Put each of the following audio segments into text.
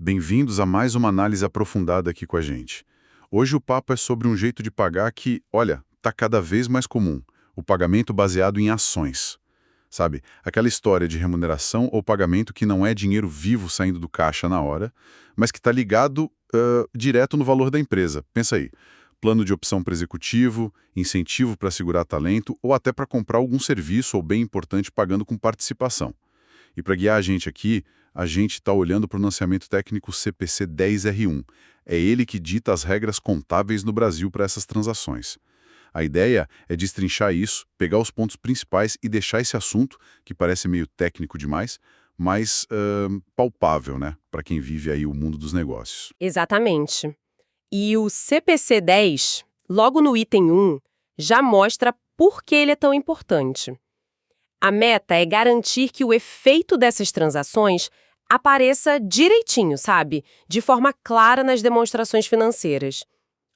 Bem-vindos a mais uma análise aprofundada aqui com a gente. Hoje o papo é sobre um jeito de pagar que, olha, está cada vez mais comum, o pagamento baseado em ações. Sabe, aquela história de remuneração ou pagamento que não é dinheiro vivo saindo do caixa na hora, mas que está ligado direto no valor da empresa. Pensa aí, plano de opção para executivo, incentivo para segurar talento ou até para comprar algum serviço ou bem importante pagando com participação. E para guiar a gente aqui, a gente está olhando para o lançamento técnico CPC 10R1. É ele que dita as regras contábeis no Brasil para essas transações. A ideia é destrinchar isso, pegar os pontos principais e deixar esse assunto, que parece meio técnico demais, mais palpável, né, para quem vive aí o mundo dos negócios. Exatamente. E o CPC 10, logo no item 1, já mostra por que ele é tão importante. A meta é garantir que o efeito dessas transações apareça direitinho, sabe? De forma clara nas demonstrações financeiras.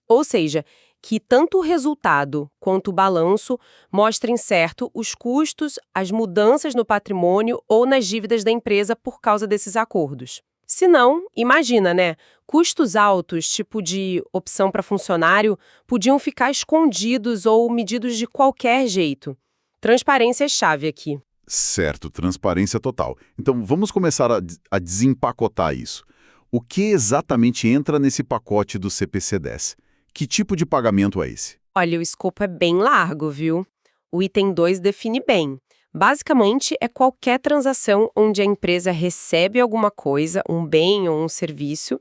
Ou seja, que tanto o resultado quanto o balanço mostrem certo os custos, as mudanças no patrimônio ou nas dívidas da empresa por causa desses acordos. Se não, imagina, né? Custos altos, tipo de opção para funcionário, podiam ficar escondidos ou medidos de qualquer jeito. Transparência é chave aqui. Certo, transparência total. Então vamos começar a desempacotar isso. O que exatamente entra nesse pacote do CPC 10? Que tipo de pagamento é esse? Olha, o escopo é bem largo, viu? O item 2 define bem. Basicamente, é qualquer transação onde a empresa recebe alguma coisa, um bem ou um serviço,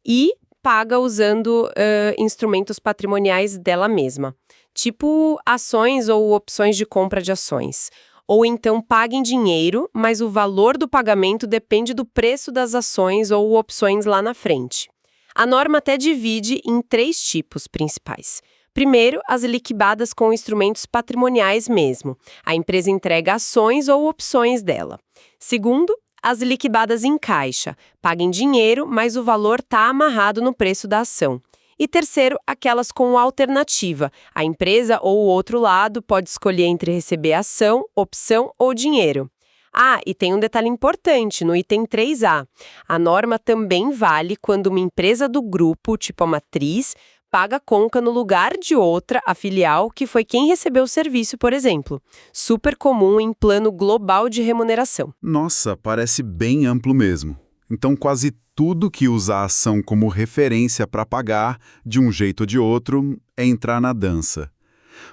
e paga usando instrumentos patrimoniais dela mesma, tipo ações ou opções de compra de ações. Ou então paga em dinheiro, mas o valor do pagamento depende do preço das ações ou opções lá na frente. A norma até divide em 3 tipos principais. Primeiro, as liquidadas com instrumentos patrimoniais mesmo. A empresa entrega ações ou opções dela. Segundo, as liquidadas em caixa. Paga em dinheiro, mas o valor está amarrado no preço da ação. E terceiro, aquelas com alternativa. A empresa ou o outro lado pode escolher entre receber ação, opção ou dinheiro. Ah, e tem um detalhe importante no item 3A. A norma também vale quando uma empresa do grupo, tipo a matriz, paga a conta no lugar de outra, a filial, que foi quem recebeu o serviço, por exemplo. Super comum em plano global de remuneração. Nossa, parece bem amplo mesmo. Então quase tudo que usa a ação como referência para pagar, de um jeito ou de outro, é entrar na dança.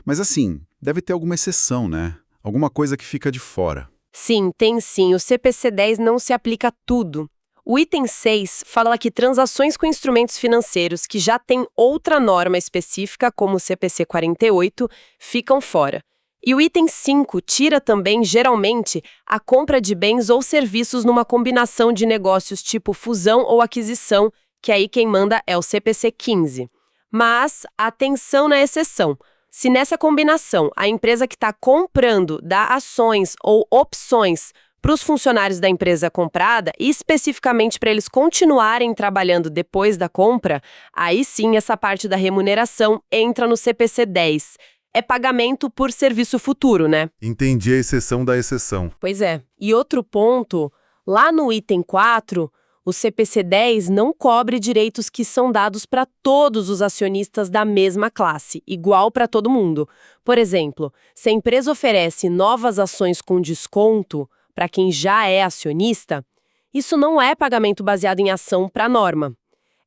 Mas assim, deve ter alguma exceção, né? Alguma coisa que fica de fora. Sim, tem sim. O CPC 10 não se aplica a tudo. O item 6 fala que transações com instrumentos financeiros que já têm outra norma específica, como o CPC 48, ficam fora. E o item 5 tira também, geralmente, a compra de bens ou serviços numa combinação de negócios tipo fusão ou aquisição, que aí quem manda é o CPC 15. Mas, atenção na exceção. Se nessa combinação a empresa que está comprando dá ações ou opções para os funcionários da empresa comprada, e especificamente para eles continuarem trabalhando depois da compra, aí sim essa parte da remuneração entra no CPC 10. É pagamento por serviço futuro, né? Entendi a exceção da exceção. Pois é. E outro ponto, lá no item 4, o CPC 10 não cobre direitos que são dados para todos os acionistas da mesma classe, igual para todo mundo. Por exemplo, se a empresa oferece novas ações com desconto para quem já é acionista, isso não é pagamento baseado em ação para a norma.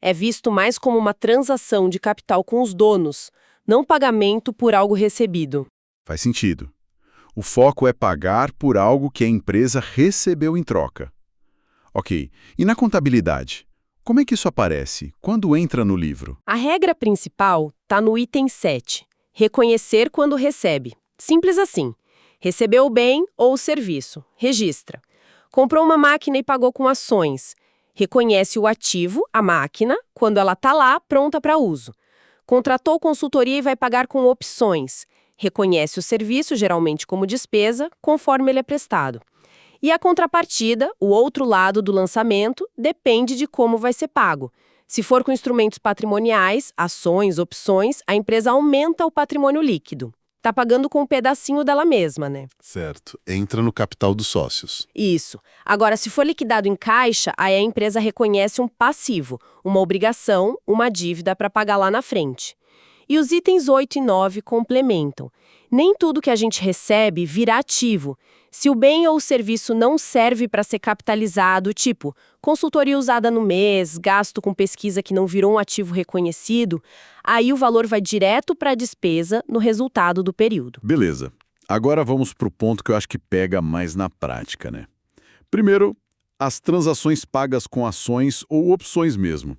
É visto mais como uma transação de capital com os donos, não pagamento por algo recebido. Faz sentido. O foco é pagar por algo que a empresa recebeu em troca. Ok, e na contabilidade? Como é que isso aparece? Quando entra no livro? A regra principal está no item 7, reconhecer quando recebe. Simples assim. Recebeu o bem ou o serviço, registra. Comprou uma máquina e pagou com ações. Reconhece o ativo, a máquina, quando ela está lá pronta para uso. Contratou consultoria e vai pagar com opções. Reconhece o serviço, geralmente como despesa, conforme ele é prestado. E a contrapartida, o outro lado do lançamento, depende de como vai ser pago. Se for com instrumentos patrimoniais, ações, opções, a empresa aumenta o patrimônio líquido. tá pagando com um pedacinho dela mesma, né? Certo. Entra no capital dos sócios. Isso. Agora, se for liquidado em caixa, aí a empresa reconhece um passivo, uma obrigação, uma dívida para pagar lá na frente. E os itens 8 e 9 complementam. Nem tudo que a gente recebe vira ativo. Se o bem ou o serviço não serve para ser capitalizado, tipo consultoria usada no mês, gasto com pesquisa que não virou um ativo reconhecido, aí o valor vai direto para a despesa no resultado do período. Beleza. Agora vamos para o ponto que eu acho que pega mais na prática, né? Primeiro, as transações pagas com ações ou opções mesmo.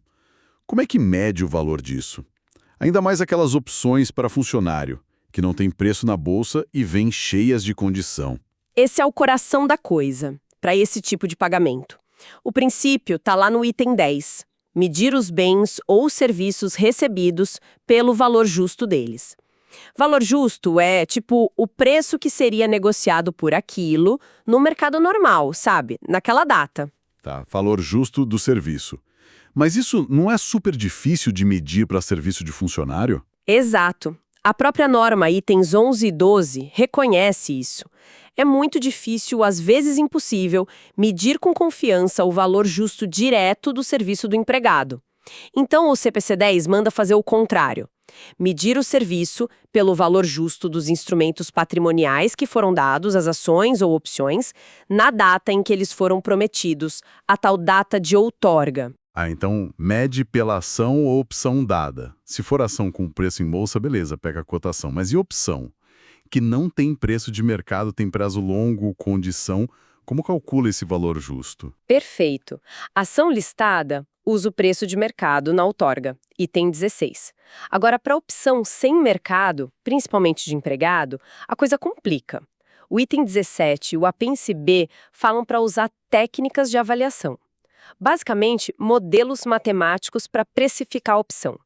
Como é que mede o valor disso? Ainda mais aquelas opções para funcionário, que não tem preço na bolsa e vêm cheias de condição. Esse é o coração da coisa, para esse tipo de pagamento. O princípio está lá no item 10, medir os bens ou serviços recebidos pelo valor justo deles. Valor justo é, tipo, o preço que seria negociado por aquilo no mercado normal, sabe? Naquela data. Tá, valor justo do serviço. Mas isso não é super difícil de medir para serviço de funcionário? Exato. A própria norma, itens 11 e 12, reconhece isso. É muito difícil, às vezes impossível, medir com confiança o valor justo direto do serviço do empregado. Então, o CPC-10 manda fazer o contrário. Medir o serviço pelo valor justo dos instrumentos patrimoniais que foram dados, as ações ou opções, na data em que eles foram prometidos, a tal data de outorga. Ah, então mede pela ação ou opção dada. Se for ação com preço em bolsa, beleza, pega a cotação. Mas e opção? Que não tem preço de mercado, tem prazo longo, condição, como calcula esse valor justo? Perfeito. Ação listada usa o preço de mercado na outorga, item 16. Agora, para opção sem mercado, principalmente de empregado, a coisa complica. O item 17 e o apêndice B falam para usar técnicas de avaliação. Basicamente, modelos matemáticos para precificar a opção.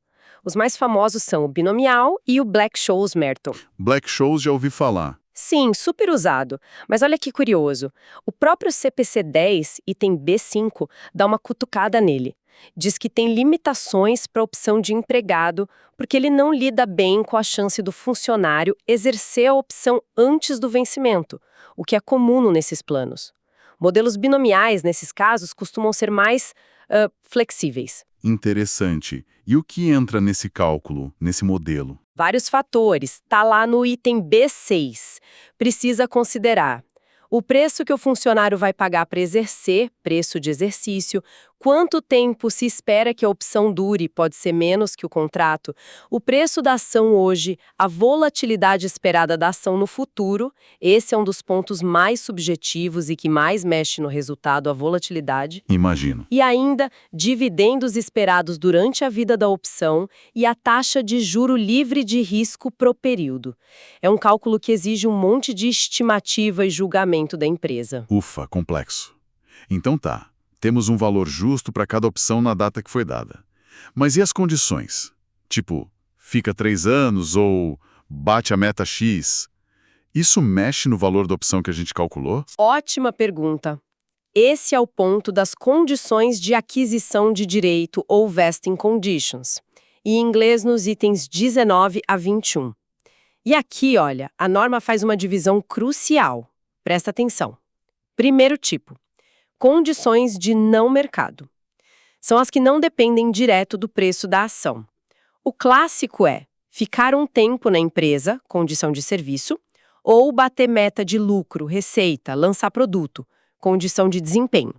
Os mais famosos são o binomial e o Black-Scholes-Merton. Black-Scholes já ouvi falar. Sim, super usado. Mas olha que curioso. O próprio CPC-10, item B5, dá uma cutucada nele. Diz que tem limitações para a opção de empregado, porque ele não lida bem com a chance do funcionário exercer a opção antes do vencimento, o que é comum nesses planos. Modelos binomiais, nesses casos, costumam ser mais flexíveis. Interessante. E o que entra nesse cálculo, nesse modelo? Vários fatores. Está lá no item B6. Precisa considerar o preço que o funcionário vai pagar para exercer, preço de exercício, quanto tempo se espera que a opção dure, pode ser menos que o contrato, o preço da ação hoje, a volatilidade esperada da ação no futuro, esse é um dos pontos mais subjetivos e que mais mexe no resultado, a volatilidade. Imagino. E ainda, dividendos esperados durante a vida da opção e a taxa de juro livre de risco pro período. É um cálculo que exige um monte de estimativa e julgamento da empresa. Ufa, complexo. Então tá, temos um valor justo para cada opção na data que foi dada. Mas e as condições? Tipo, fica 3 anos ou bate a meta X? Isso mexe no valor da opção que a gente calculou? Ótima pergunta. Esse é o ponto das condições de aquisição de direito ou vesting conditions, em inglês nos itens 19 a 21. E aqui, olha, a norma faz uma divisão crucial. Presta atenção. Primeiro tipo, condições de não mercado. São as que não dependem direto do preço da ação. O clássico é ficar um tempo na empresa, condição de serviço, ou bater meta de lucro, receita, lançar produto, condição de desempenho.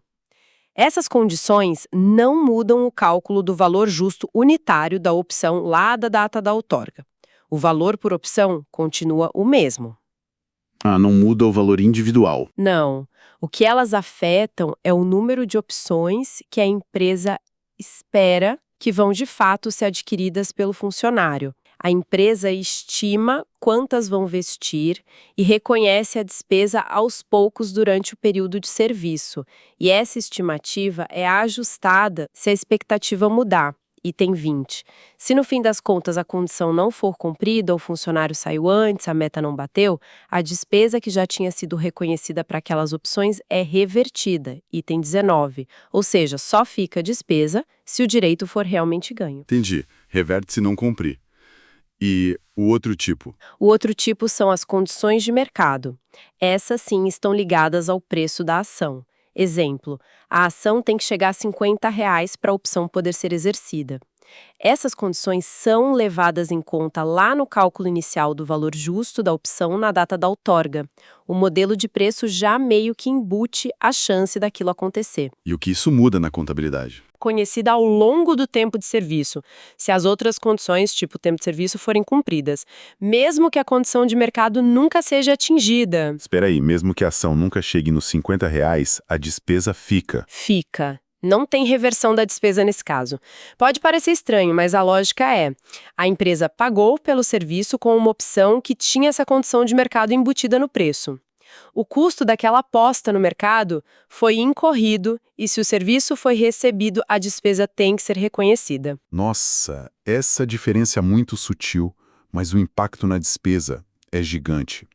Essas condições não mudam o cálculo do valor justo unitário da opção lá da data da outorga. O valor por opção continua o mesmo. Ah, não muda o valor individual. Não. O que elas afetam é o número de opções que a empresa espera que vão de fato ser adquiridas pelo funcionário. A empresa estima quantas vão vestir e reconhece a despesa aos poucos durante o período de serviço. E essa estimativa é ajustada se a expectativa mudar. Item 20. Se no fim das contas a condição não for cumprida, o funcionário saiu antes, a meta não bateu, a despesa que já tinha sido reconhecida para aquelas opções é revertida. Item 19. Ou seja, só fica a despesa se o direito for realmente ganho. Entendi. Reverte se não cumprir. E o outro tipo? O outro tipo são as condições de mercado. Essas sim estão ligadas ao preço da ação. Exemplo, a ação tem que chegar a R$ 50 para a opção poder ser exercida. Essas condições são levadas em conta lá no cálculo inicial do valor justo da opção na data da outorga. O modelo de preço já meio que embute a chance daquilo acontecer. E o que isso muda na contabilidade? Conhecida ao longo do tempo de serviço, se as outras condições, tipo tempo de serviço, forem cumpridas, mesmo que a condição de mercado nunca seja atingida. Espera aí, mesmo que a ação nunca chegue nos R$ 50, a despesa fica. Fica. Não tem reversão da despesa nesse caso. Pode parecer estranho, mas a lógica é: a empresa pagou pelo serviço com uma opção que tinha essa condição de mercado embutida no preço. O custo daquela aposta no mercado foi incorrido e, se o serviço foi recebido, a despesa tem que ser reconhecida. Nossa, essa diferença é muito sutil, mas o impacto na despesa é gigante.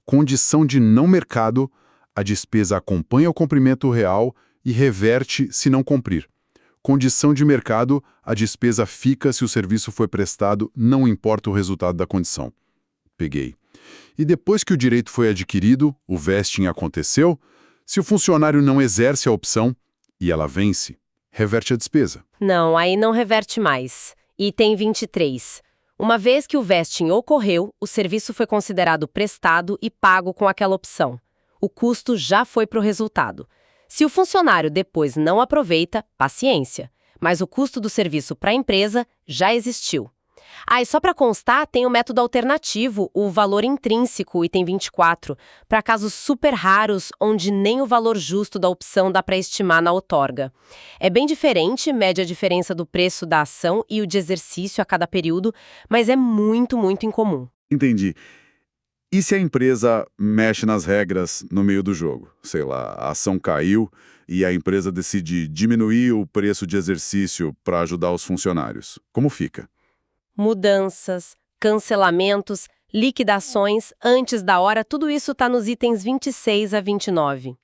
Condição de não mercado, a despesa acompanha o cumprimento real e reverte se não cumprir. Condição de mercado, a despesa fica se o serviço foi prestado, não importa o resultado da condição. Peguei. E depois que o direito foi adquirido, o vesting aconteceu, se o funcionário não exerce a opção e ela vence, reverte a despesa. Não, aí não reverte mais. Item 23. Uma vez que o vesting ocorreu, o serviço foi considerado prestado e pago com aquela opção. O custo já foi para o resultado. Se o funcionário depois não aproveita, paciência. Mas o custo do serviço para a empresa já existiu. E só para constar, tem o método alternativo, o valor intrínseco, item 24, para casos super raros, onde nem o valor justo da opção dá para estimar na outorga. É bem diferente, mede a diferença do preço da ação e o de exercício a cada período, mas é muito, muito incomum. Entendi. E se a empresa mexe nas regras no meio do jogo? Sei lá, a ação caiu e a empresa decide diminuir o preço de exercício para ajudar os funcionários. Como fica? Mudanças, cancelamentos, liquidações, antes da hora, tudo isso está nos itens 26 a 29.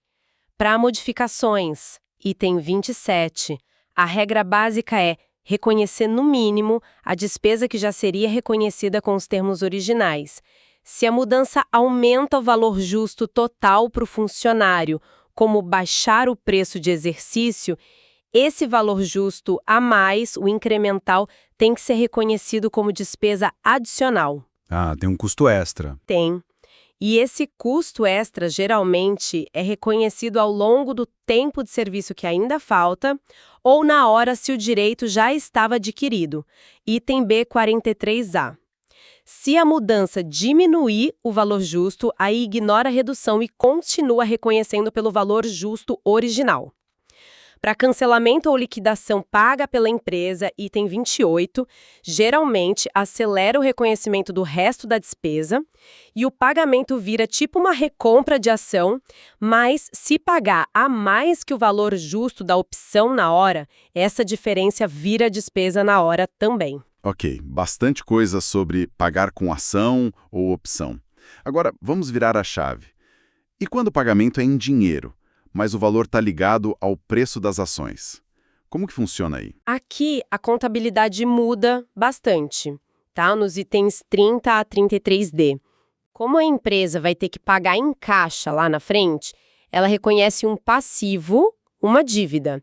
Para modificações, item 27, a regra básica é reconhecer no mínimo a despesa que já seria reconhecida com os termos originais. Se a mudança aumenta o valor justo total para o funcionário, como baixar o preço de exercício, esse valor justo a mais, o incremental, tem que ser reconhecido como despesa adicional. Ah, tem um custo extra. Tem. E esse custo extra, geralmente, é reconhecido ao longo do tempo de serviço que ainda falta ou na hora se o direito já estava adquirido. Item B43A. Se a mudança diminuir o valor justo, aí ignora a redução e continua reconhecendo pelo valor justo original. Para cancelamento ou liquidação paga pela empresa, item 28, geralmente acelera o reconhecimento do resto da despesa e o pagamento vira tipo uma recompra de ação, mas se pagar a mais que o valor justo da opção na hora, essa diferença vira despesa na hora também. Ok, bastante coisa sobre pagar com ação ou opção. Agora, vamos virar a chave. E quando o pagamento é em dinheiro, mas o valor está ligado ao preço das ações? Como que funciona aí? Aqui, a contabilidade muda bastante, tá? Nos itens 30 a 33D. Como a empresa vai ter que pagar em caixa lá na frente, ela reconhece um passivo, uma dívida.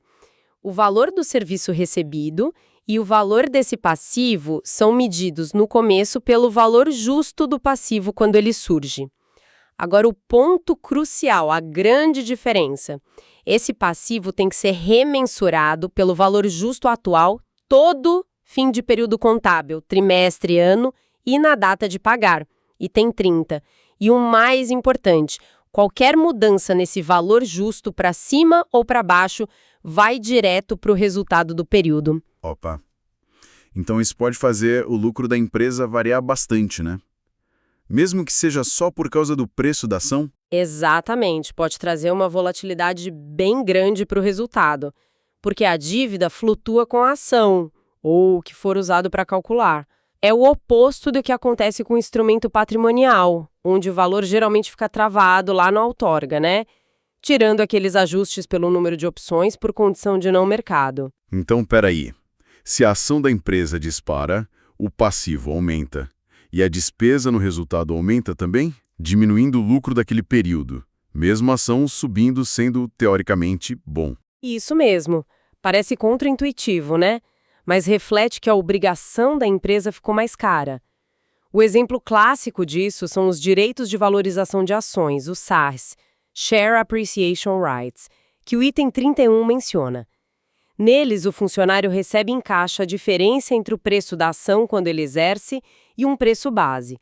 O valor do serviço recebido e o valor desse passivo são medidos no começo pelo valor justo do passivo quando ele surge. Agora, o ponto crucial, a grande diferença. Esse passivo tem que ser remensurado pelo valor justo atual todo fim de período contábil, trimestre, ano e na data de pagar, item 30. E o mais importante, qualquer mudança nesse valor justo para cima ou para baixo vai direto para o resultado do período. Opa. Então isso pode fazer o lucro da empresa variar bastante, né? Mesmo que seja só por causa do preço da ação? Exatamente, pode trazer uma volatilidade bem grande para o resultado, porque a dívida flutua com a ação, ou o que for usado para calcular. É o oposto do que acontece com o instrumento patrimonial, onde o valor geralmente fica travado lá na outorga, né? Tirando aqueles ajustes pelo número de opções por condição de não mercado. Então, peraí. Se a ação da empresa dispara, o passivo aumenta e a despesa no resultado aumenta também, diminuindo o lucro daquele período, mesmo a ação subindo sendo, teoricamente, bom. Isso mesmo. Parece contraintuitivo, né? Mas reflete que a obrigação da empresa ficou mais cara. O exemplo clássico disso são os direitos de valorização de ações, os SARs, Share Appreciation Rights, que o item 31 menciona. Neles, o funcionário recebe em caixa a diferença entre o preço da ação quando ele exerce e um preço base.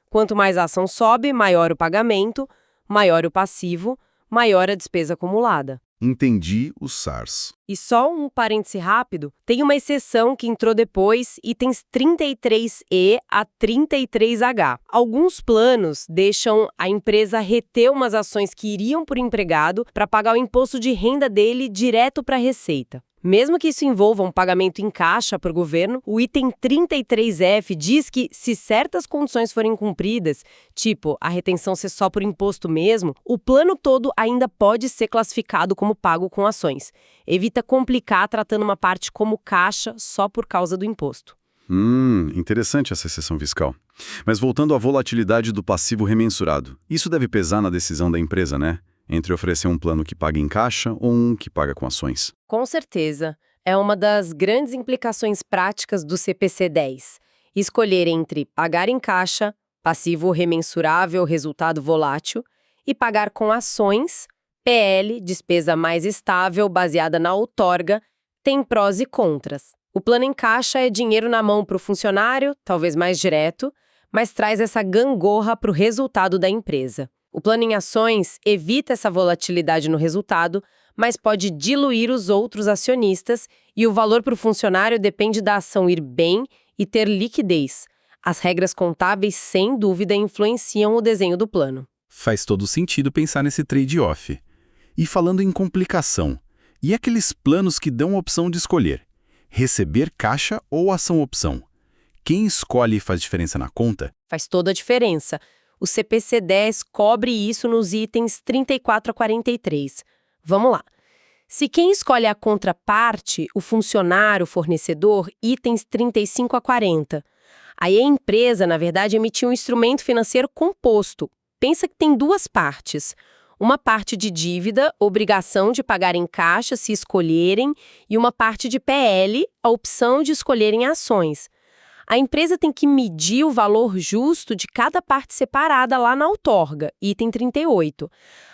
Quanto mais a ação sobe, maior o pagamento, maior o passivo, maior a despesa acumulada. Entendi os SARs. E só um parêntese rápido, tem uma exceção que entrou depois, itens 33E a 33H. Alguns planos deixam a empresa reter umas ações que iriam por empregado para pagar o imposto de renda dele direto para a Receita. Mesmo que isso envolva um pagamento em caixa para o governo, o item 33F diz que, se certas condições forem cumpridas, tipo a retenção ser só por imposto mesmo, o plano todo ainda pode ser classificado como pago com ações. Evita complicar tratando uma parte como caixa só por causa do imposto. Interessante essa exceção fiscal. Mas voltando à volatilidade do passivo remensurado, isso deve pesar na decisão da empresa, né? Entre oferecer um plano que paga em caixa ou um que paga com ações. Com certeza. É uma das grandes implicações práticas do CPC-10. Escolher entre pagar em caixa, passivo remensurável, resultado volátil, e pagar com ações, PL, despesa mais estável, baseada na outorga, tem prós e contras. O plano em caixa é dinheiro na mão para o funcionário, talvez mais direto, mas traz essa gangorra para o resultado da empresa. O plano em ações evita essa volatilidade no resultado, mas pode diluir os outros acionistas e o valor para o funcionário depende da ação ir bem e ter liquidez. As regras contábeis, sem dúvida, influenciam o desenho do plano. Faz todo sentido pensar nesse trade-off. E falando em complicação, e aqueles planos que dão a opção de escolher? Receber caixa ou ação opção? Quem escolhe faz diferença na conta? Faz toda a diferença. O CPC-10 cobre isso nos itens 34 a 43. Vamos lá. Se quem escolhe a contraparte, o funcionário, o fornecedor, itens 35 a 40. Aí a empresa, na verdade, emitiu um instrumento financeiro composto. Pensa que tem duas partes. Uma parte de dívida, obrigação de pagar em caixa se escolherem, e uma parte de PL, a opção de escolherem ações. A empresa tem que medir o valor justo de cada parte separada lá na outorga, item 38.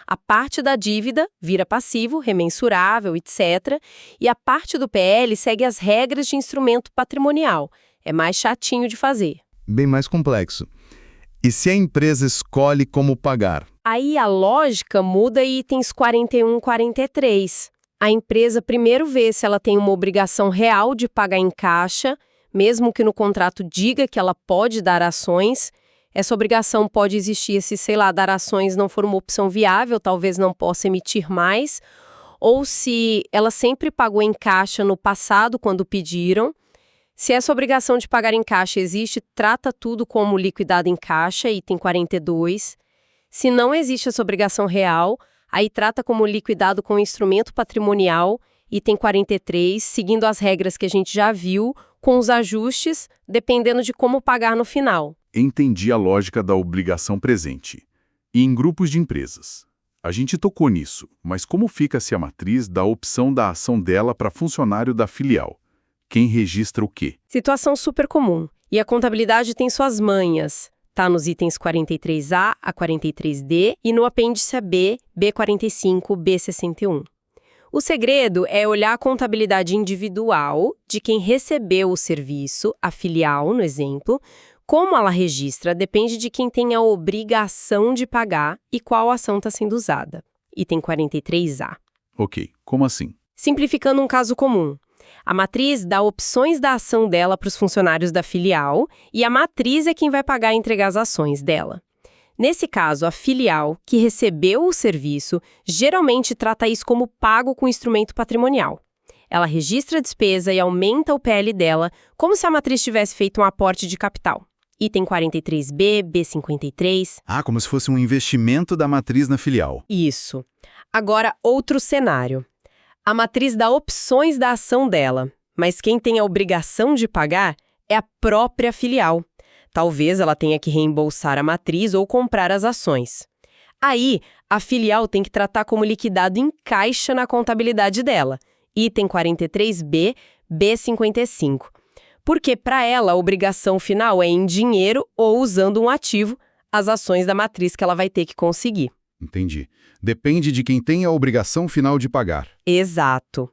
A parte da dívida vira passivo, remensurável, etc. E a parte do PL segue as regras de instrumento patrimonial. É mais chatinho de fazer. Bem mais complexo. E se a empresa escolhe como pagar? Aí a lógica muda itens 41 e 43. A empresa primeiro vê se ela tem uma obrigação real de pagar em caixa, mesmo que no contrato diga que ela pode dar ações. Essa obrigação pode existir se, dar ações não for uma opção viável, talvez não possa emitir mais, ou se ela sempre pagou em caixa no passado quando pediram. Se essa obrigação de pagar em caixa existe, trata tudo como liquidado em caixa, item 42. Se não existe essa obrigação real, aí trata como liquidado com instrumento patrimonial, item 43, seguindo as regras que a gente já viu, com os ajustes, dependendo de como pagar no final. Entendi a lógica da obrigação presente. E em grupos de empresas? A gente tocou nisso, mas como fica se a matriz dá a opção da ação dela para funcionário da filial? Quem registra o quê? Situação super comum. E a contabilidade tem suas manhas. Tá nos itens 43A a 43D e no apêndice B, B45, B61. O segredo é olhar a contabilidade individual de quem recebeu o serviço, a filial, no exemplo. Como ela registra depende de quem tem a obrigação de pagar e qual ação está sendo usada. Item 43A. Ok, como assim? Simplificando um caso comum. A matriz dá opções da ação dela para os funcionários da filial e a matriz é quem vai pagar e entregar as ações dela. Nesse caso, a filial, que recebeu o serviço, geralmente trata isso como pago com instrumento patrimonial. Ela registra a despesa e aumenta o PL dela, como se a matriz tivesse feito um aporte de capital. Item 43B, B53. Ah, como se fosse um investimento da matriz na filial. Isso. Agora, outro cenário. A matriz dá opções da ação dela, mas quem tem a obrigação de pagar é a própria filial. Talvez ela tenha que reembolsar a matriz ou comprar as ações. Aí, a filial tem que tratar como liquidado em caixa na contabilidade dela. Item 43B, B55. Porque, para ela, a obrigação final é em dinheiro ou usando um ativo, as ações da matriz que ela vai ter que conseguir. Entendi. Depende de quem tem a obrigação final de pagar. Exato.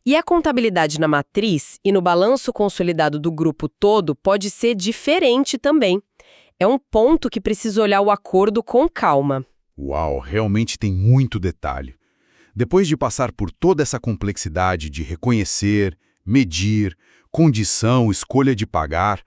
E a contabilidade na matriz e no balanço consolidado do grupo todo pode ser diferente também. É um ponto que precisa olhar o acordo com calma. Uau, realmente tem muito detalhe. Depois de passar por toda essa complexidade de reconhecer, medir, condição, escolha de pagar,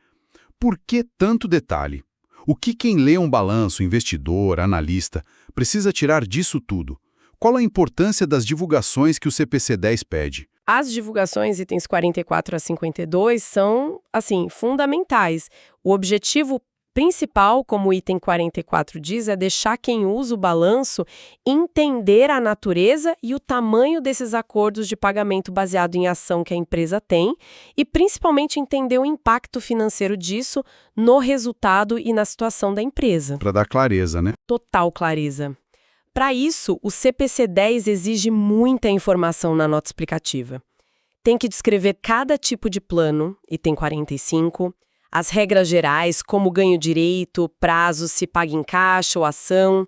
por que tanto detalhe? O que quem lê um balanço, investidor, analista, precisa tirar disso tudo? Qual a importância das divulgações que o CPC-10 pede? As divulgações, itens 44 a 52, são, fundamentais. O objetivo principal, como o item 44 diz, é deixar quem usa o balanço entender a natureza e o tamanho desses acordos de pagamento baseado em ação que a empresa tem e, principalmente, entender o impacto financeiro disso no resultado e na situação da empresa. Para dar clareza, né? Total clareza. Para isso, o CPC-10 exige muita informação na nota explicativa. Tem que descrever cada tipo de plano, item 45, as regras gerais, como ganho direito, prazos, se paga em caixa ou ação.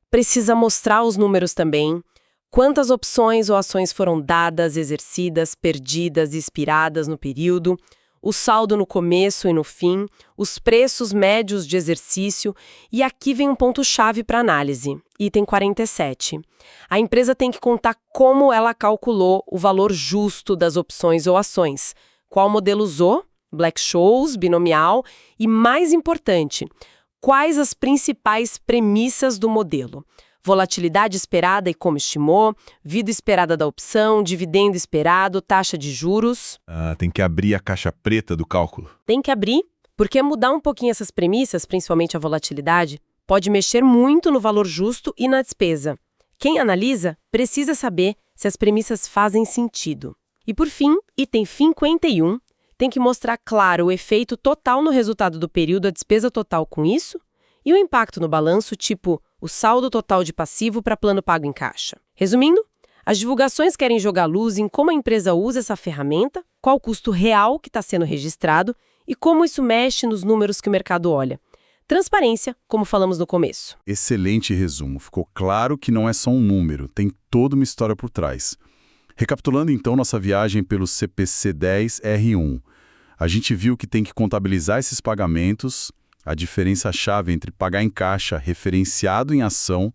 Precisa mostrar os números também, quantas opções ou ações foram dadas, exercidas, perdidas, expiradas no período, o saldo no começo e no fim, os preços médios de exercício, e aqui vem um ponto-chave para análise, item 47. A empresa tem que contar como ela calculou o valor justo das opções ou ações, qual modelo usou, Black-Scholes, binomial, e mais importante, quais as principais premissas do modelo. Volatilidade esperada e como estimou, vida esperada da opção, dividendo esperado, taxa de juros. Tem que abrir a caixa preta do cálculo. Tem que abrir, porque mudar um pouquinho essas premissas, principalmente a volatilidade, pode mexer muito no valor justo e na despesa. Quem analisa precisa saber se as premissas fazem sentido. E por fim, item 51, tem que mostrar claro o efeito total no resultado do período, a despesa total com isso, e o impacto no balanço, tipo o saldo total de passivo para plano pago em caixa. Resumindo, as divulgações querem jogar luz em como a empresa usa essa ferramenta, qual o custo real que está sendo registrado e como isso mexe nos números que o mercado olha. Transparência, como falamos no começo. Excelente resumo. Ficou claro que não é só um número, tem toda uma história por trás. Recapitulando então nossa viagem pelo CPC-10R1, a gente viu que tem que contabilizar esses pagamentos, a diferença-chave entre pagar em caixa referenciado em ação,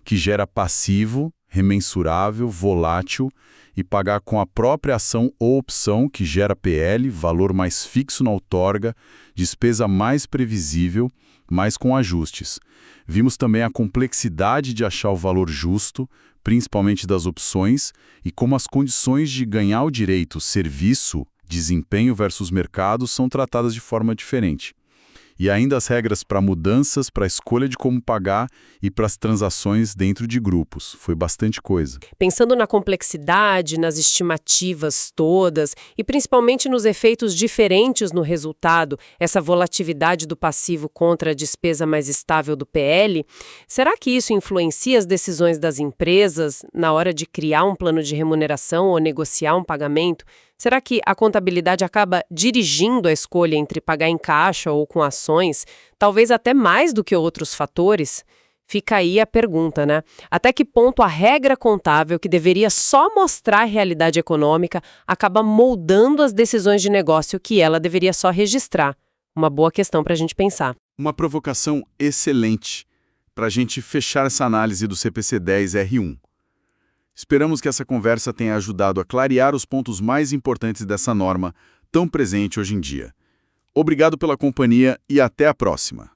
que gera passivo, remensurável, volátil, e pagar com a própria ação ou opção, que gera PL, valor mais fixo na outorga, despesa mais previsível, mas com ajustes. Vimos também a complexidade de achar o valor justo, principalmente das opções, e como as condições de ganhar o direito, serviço, desempenho versus mercado são tratadas de forma diferente. E ainda as regras para mudanças, para a escolha de como pagar e para as transações dentro de grupos. Foi bastante coisa. Pensando na complexidade, nas estimativas todas e principalmente nos efeitos diferentes no resultado, essa volatilidade do passivo contra a despesa mais estável do PL, será que isso influencia as decisões das empresas na hora de criar um plano de remuneração ou negociar um pagamento? Será que a contabilidade acaba dirigindo a escolha entre pagar em caixa ou com ações, talvez até mais do que outros fatores? Fica aí a pergunta, né? Até que ponto a regra contábil, que deveria só mostrar a realidade econômica, acaba moldando as decisões de negócio que ela deveria só registrar? Uma boa questão para a gente pensar. Uma provocação excelente para a gente fechar essa análise do CPC-10R1. Esperamos que essa conversa tenha ajudado a clarear os pontos mais importantes dessa norma tão presente hoje em dia. Obrigado pela companhia e até a próxima!